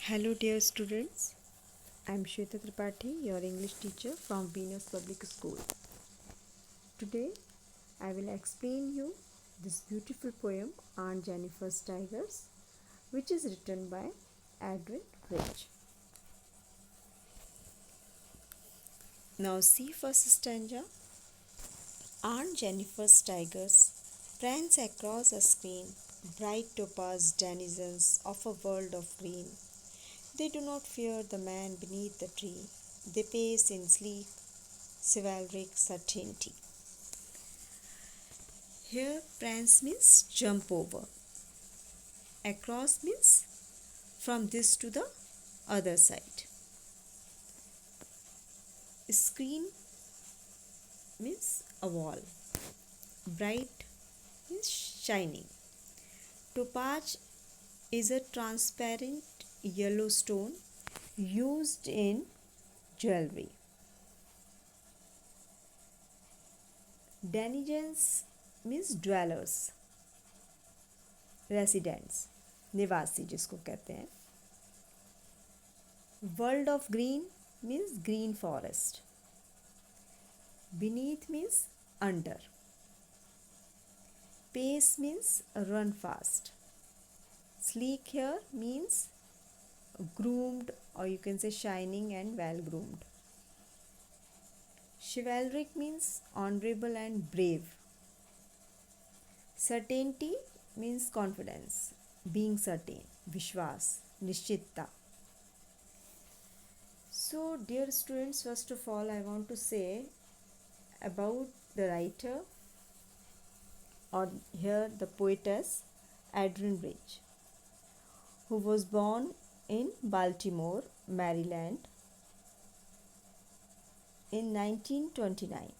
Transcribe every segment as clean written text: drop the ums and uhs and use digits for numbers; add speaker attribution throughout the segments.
Speaker 1: Hello dear students, I am Shweta Tripathi, your English teacher from Venus Public School. Today I will explain you this beautiful poem Aunt Jennifer's Tigers, which is written by Adrian Rich. Now see first stanza. Aunt Jennifer's tigers prance across a screen, bright topaz denizens of a world of green. They do not fear the man beneath the tree. They pace in sleek, chivalric certainty. Here, prance means jump over. Across means from this to the other side. Screen means a wall. Bright means shining. Topaz is a transparent yellow stone used in jewelry. Denizens means dwellers, residents, निवासी जिसको कहते हैं. World of green means green forest. Beneath means under. Pace means run fast. Sleek here means groomed, or you can say shining and well groomed. Chivalric means honorable and brave. Certainty means confidence, being certain, vishwas, nishchitta. So dear students, first of all I want to say about the writer, or here the poetess Adrian Rich, who was born in Baltimore, Maryland in 1929.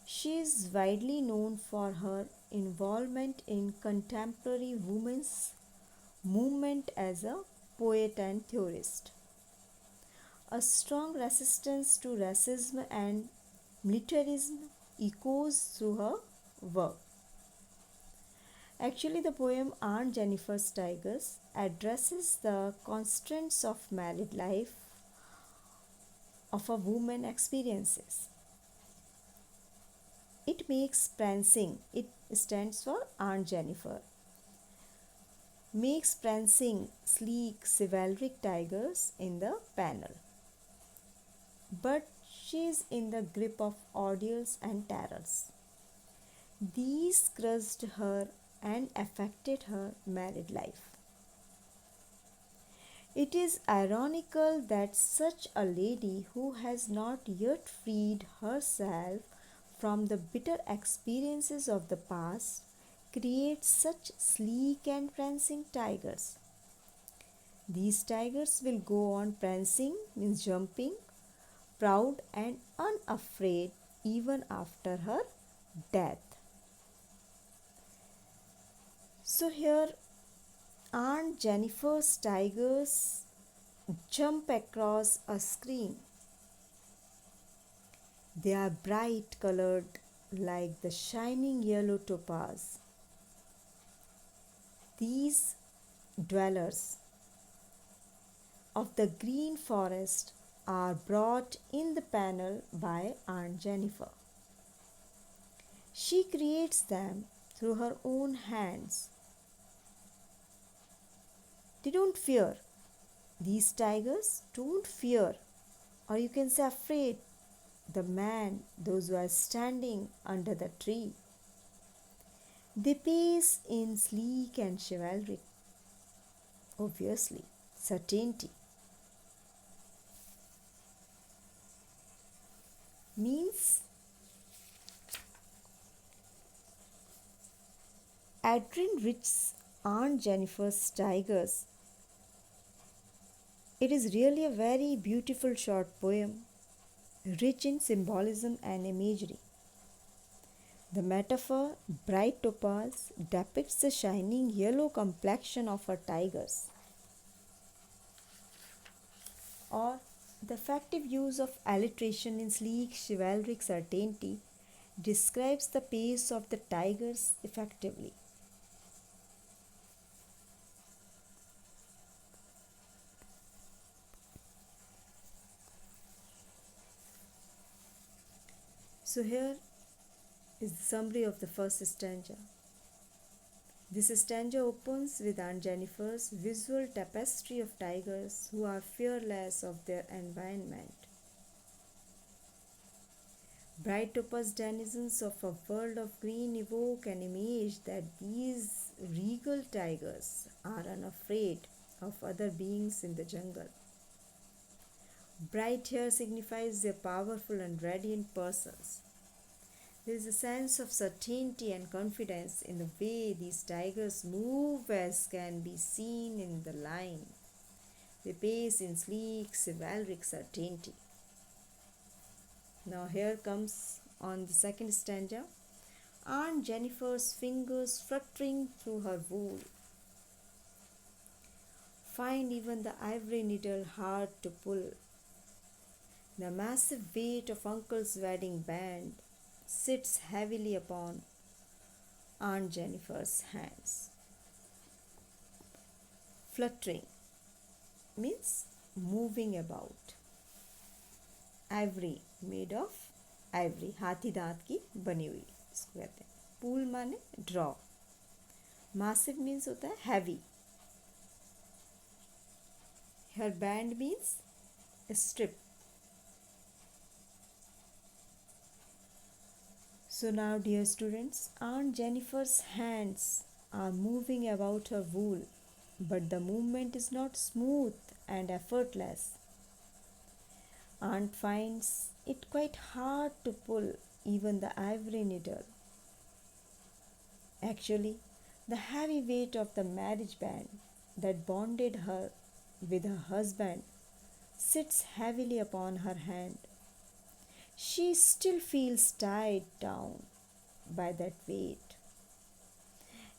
Speaker 1: She is widely known for her involvement in contemporary women's movement as a poet and theorist. A strong resistance to racism and militarism echoes through her work. Actually, the poem Aunt Jennifer's Tigers addresses the constraints of married life of a woman experiences. It makes prancing, it stands for Aunt Jennifer, makes prancing sleek, chivalric tigers in the panel. But she is in the grip of ordeals and terrors. These crushed her and affected her married life. It is ironical that such a lady who has not yet freed herself from the bitter experiences of the past creates such sleek and prancing tigers. These tigers will go on prancing, means jumping, proud and unafraid even after her death. So here Aunt Jennifer's tigers jump across a screen. They are bright colored like the shining yellow topaz. These dwellers of the green forest are brought in the panel by Aunt Jennifer. She creates them through her own hands. They don't fear. These tigers don't fear, or you can say afraid, the man, those who are standing under the tree. They pace in sleek and chivalric, obviously, certainty. Means Adrian Rich's Aunt Jennifer's Tigers. It is really a very beautiful short poem, rich in symbolism and imagery. The metaphor, bright topaz, depicts the shining yellow complexion of her tigers, or the effective use of alliteration in sleek chivalric certainty describes the pace of the tigers effectively. So here is the summary of the first stanza. This stanza opens with Aunt Jennifer's visual tapestry of tigers who are fearless of their environment. Bright topaz denizens of a world of green evoke an image that these regal tigers are unafraid of other beings in the jungle. Bright here signifies their powerful and radiant persons. There is a sense of certainty and confidence in the way these tigers move, as can be seen in the line. They pace in sleek, chivalric certainty. Now here comes on the second stanza. Aunt Jennifer's fingers fluttering through her wool find even the ivory needle hard to pull. The massive weight of Uncle's wedding band sits heavily upon Aunt Jennifer's hands. Fluttering means moving about. Ivory made of ivory, हाथी दांत की बनी हुई इसको कहते हैं. Pull माने draw. Massive means होता है heavy. Her band means strip. So now, dear students, Aunt Jennifer's hands are moving about her wool, but the movement is not smooth and effortless. Aunt finds it quite hard to pull even the ivory needle. Actually, the heavy weight of the marriage band that bonded her with her husband sits heavily upon her hand. She still feels tied down by that weight.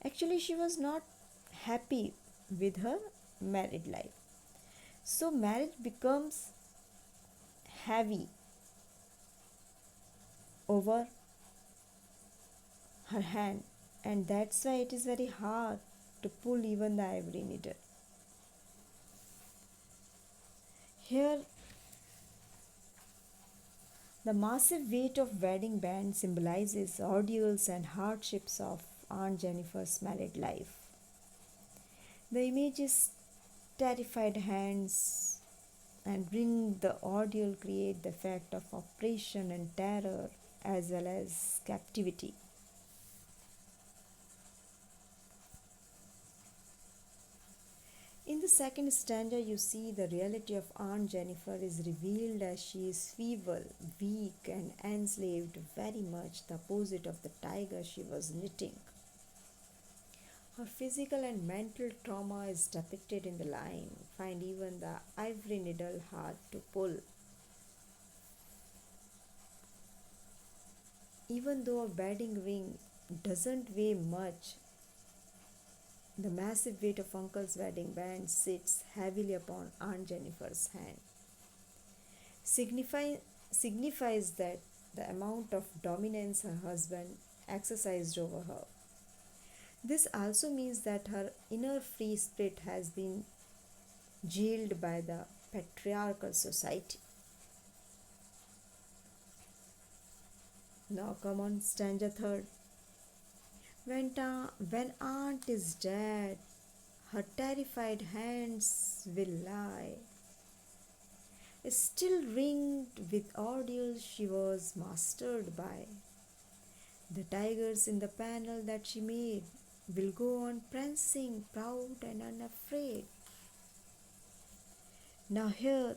Speaker 1: Actually, she was not happy with her married life. So, marriage becomes heavy over her hand, and that's why it is very hard to pull even the ivory needle. Here, the massive weight of wedding band symbolizes ordeals and hardships of Aunt Jennifer's married life. The image is terrified hands, and bring the ordeal create the effect of oppression and terror as well as captivity. In the second stanza, you see the reality of Aunt Jennifer is revealed as she is feeble, weak, and enslaved, very much the opposite of the tiger she was knitting. Her physical and mental trauma is depicted in the line. Find even the ivory needle hard to pull. Even though a wedding ring doesn't weigh much, the massive weight of Uncle's wedding band sits heavily upon Aunt Jennifer's hand. Signifies that the amount of dominance her husband exercised over her. This also means that her inner free spirit has been jailed by the patriarchal society. Now come on, stanza third. When aunt is dead, her terrified hands will lie, still ringed with ordeals she was mastered by. The tigers in the panel that she made will go on prancing, proud and unafraid. Now here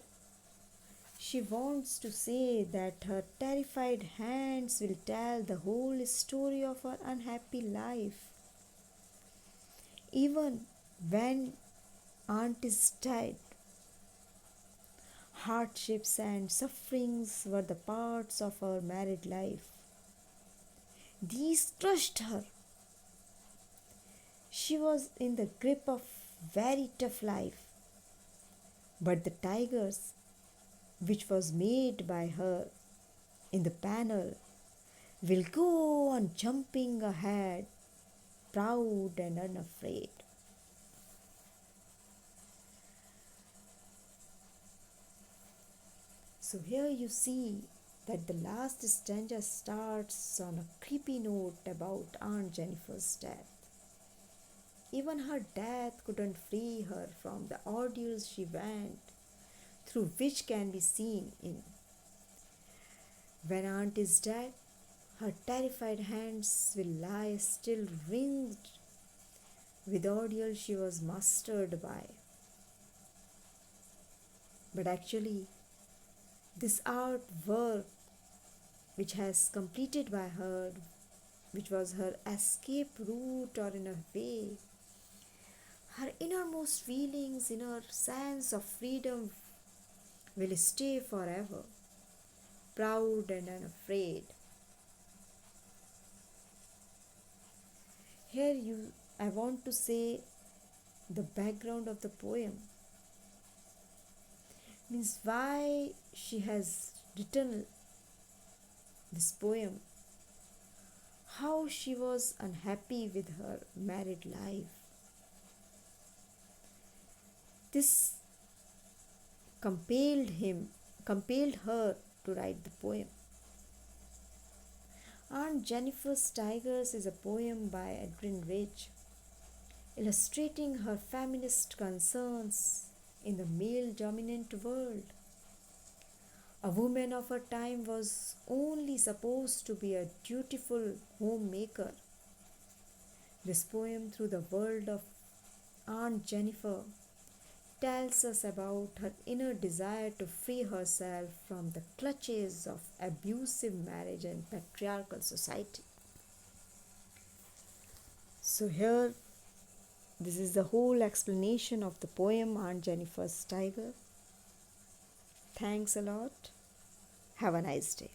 Speaker 1: she wants to say that her terrified hands will tell the whole story of her unhappy life. Even when aunt is dead, hardships and sufferings were the parts of her married life. These crushed her. She was in the grip of very tough life. But the tigers, which was made by her in the panel, will go on jumping ahead, proud and unafraid. So here you see that the last stanza starts on a creepy note about Aunt Jennifer's death. Even her death couldn't free her from the ordeals she went through, which can be seen in When Aunt is dead, her terrified hands will lie still ringed with ordeal she was mastered by. But actually, this artwork which has completed by her, which was her escape route, or in a way, her innermost feelings, inner sense of freedom will stay forever, proud and unafraid. Here I want to say the background of the poem, means why she has written this poem, how she was unhappy with her married life. This compelled her to write the poem. Aunt Jennifer's Tigers is a poem by Edwin Rich, illustrating her feminist concerns in the male dominant world. A woman of her time was only supposed to be a dutiful homemaker. This poem, through the world of Aunt Jennifer, tells us about her inner desire to free herself from the clutches of abusive marriage and patriarchal society. So, here, this is the whole explanation of the poem Aunt Jennifer's Tiger. Thanks a lot. Have a nice day.